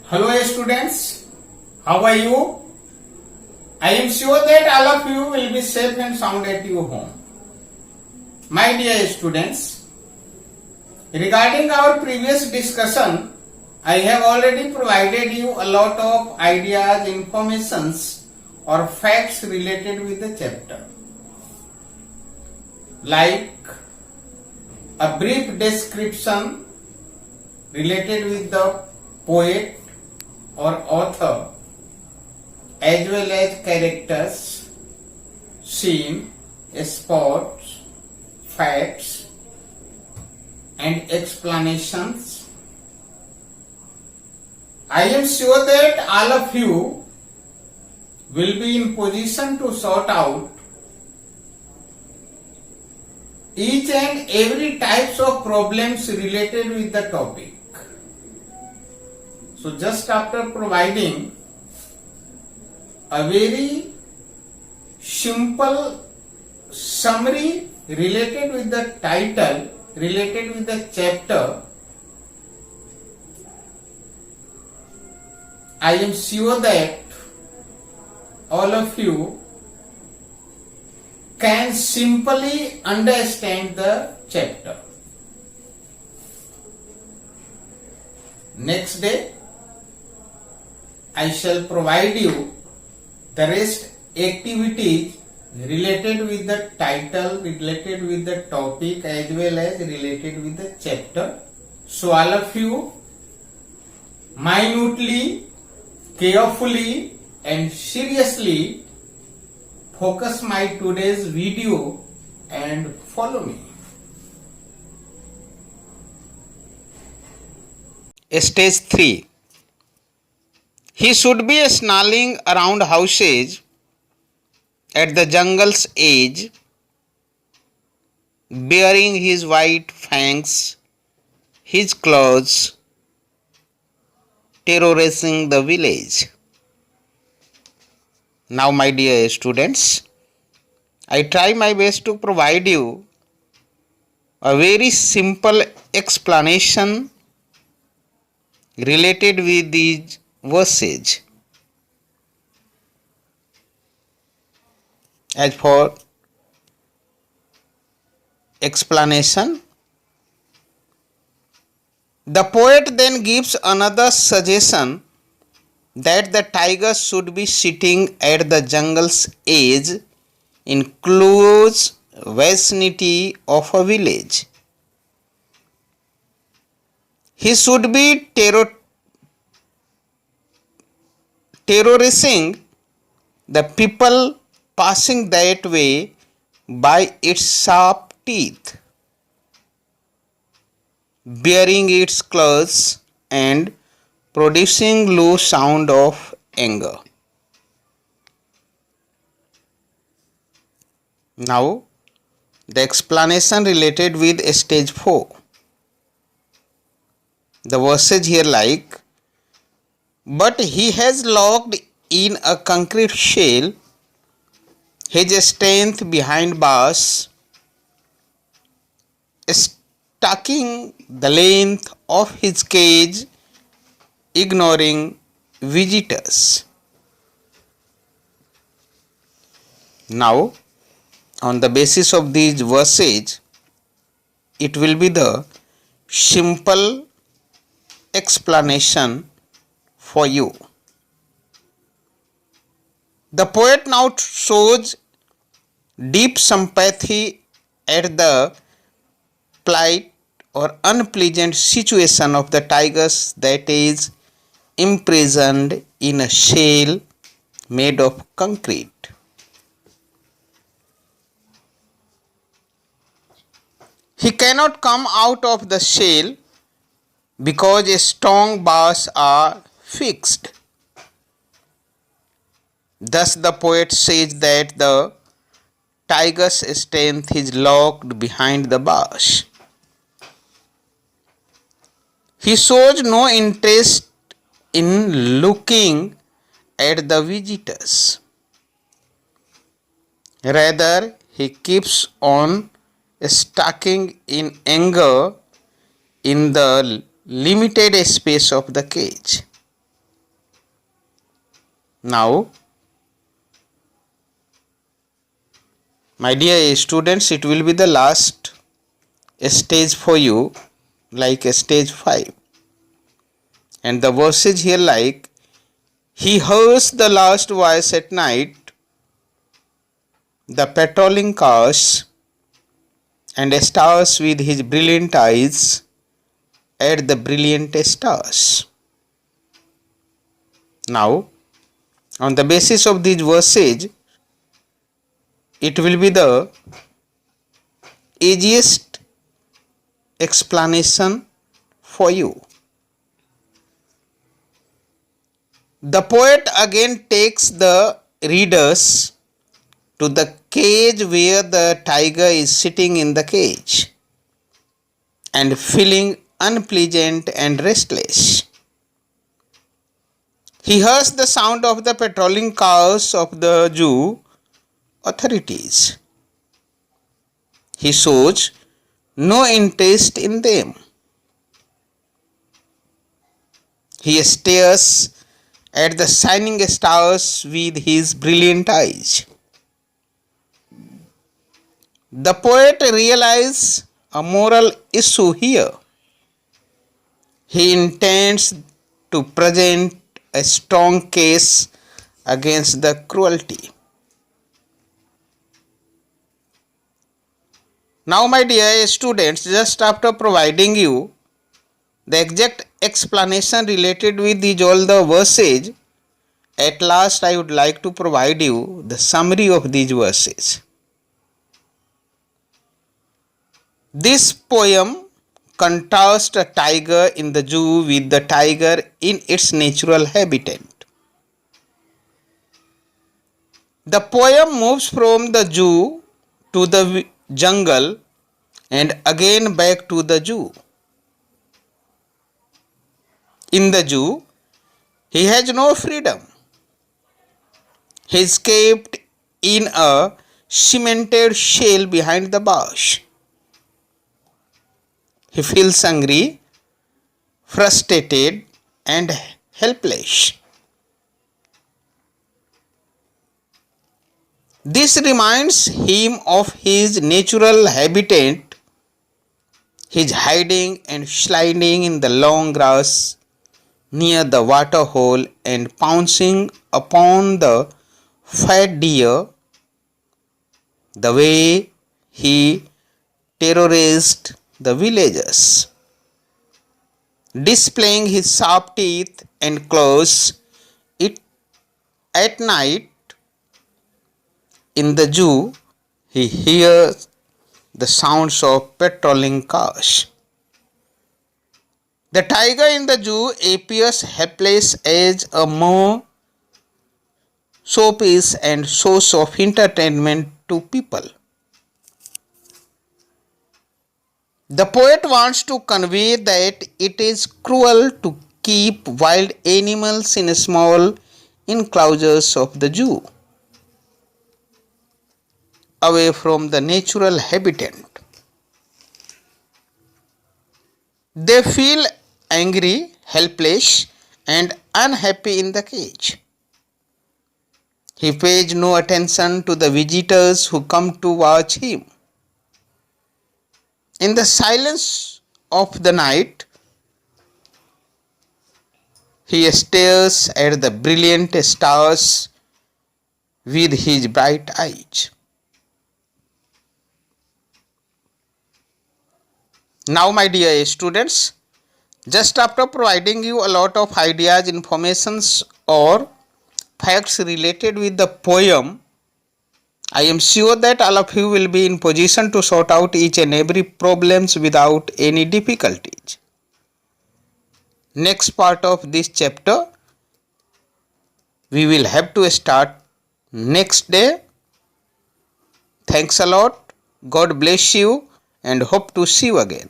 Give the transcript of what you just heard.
Hello students, how are you? I am sure that all of you will be safe and sound at your home. My dear students, regarding our previous discussion, I have already provided you a lot of ideas, informations or facts related with the chapter. Like a brief description related with the poet or author, as well as characters, scene, spots, facts, and explanations. I am sure that all of you will be in position to sort out each and every types of problems related with the topic. So just after providing a very simple summary related with the title, related with the chapter, I am sure that all of you can simply understand the chapter. Next day, I shall provide you the rest activities related with the title, related with the topic, as well as related with the chapter. So all of you minutely, carefully and seriously focus my today's video and follow me. Stage 3. He should be snarling around houses at the jungle's edge, bearing his white fangs, his claws, terrorizing the village. Now, my dear students, I try my best to provide you a very simple explanation related with these verses. As for explanation, the poet then gives another suggestion that the tiger should be sitting at the jungle's edge in close vicinity of a village. He should be terrorizing the people passing that way by its sharp teeth, baring its claws and producing low sound of anger. Now, the explanation related with stage 4. The verses here like, but he has locked in a concrete shell his strength behind bars, stacking the length of his cage, ignoring visitors. Now, on the basis of these verses, it will be the simple explanation for you. The poet now shows deep sympathy at the plight or unpleasant situation of the tigers that is imprisoned in a shell made of concrete. He cannot come out of the shell because strong bars are fixed. Thus the poet says that the tiger's strength is locked behind the bars. He shows no interest in looking at the visitors. Rather, he keeps on stacking in anger in the limited space of the cage. Now, my dear students, it will be the last stage for you, like stage 5. And the verses here like, he hears the last voice at night, the patrolling cars and stars with his brilliant eyes at the brilliant stars. Now, on the basis of these verses, it will be the easiest explanation for you. The poet again takes the readers to the cage where the tiger is sitting in the cage and feeling unpleasant and restless. He hears the sound of the patrolling cars of the zoo authorities. He shows no interest in them. He stares at the shining stars with his brilliant eyes. The poet realizes a moral issue here. He intends to present a strong case against the cruelty. Now, my dear students, just after providing you the exact explanation related with these all the verses, at last I would like to provide you the summary of these verses. This poem contrasts a tiger in the zoo with the tiger in its natural habitat. The poem moves from the zoo to the jungle and again back to the zoo. In the zoo, he has no freedom. He is kept in a cemented shell behind the bars. He feels angry, frustrated, and helpless. This reminds him of his natural habitat. He is hiding and sliding in the long grass near the water hole and pouncing upon the fat deer the way he terrorized the villagers. Displaying his sharp teeth and claws at night in the zoo, he hears the sounds of patrolling cars. The tiger in the zoo appears helpless as a more showpiece and source of entertainment to people. The poet wants to convey that it is cruel to keep wild animals in small enclosures of the zoo, away from the natural habitat. They feel angry, helpless, and unhappy in the cage. He pays no attention to the visitors who come to watch him. In the silence of the night, he stares at the brilliant stars with his bright eyes. Now, my dear students, just after providing you a lot of ideas, informations or facts related with the poem, I am sure that all of you will be in position to sort out each and every problems without any difficulties. Next part of this chapter, we will have to start next day. Thanks a lot. God bless you and hope to see you again.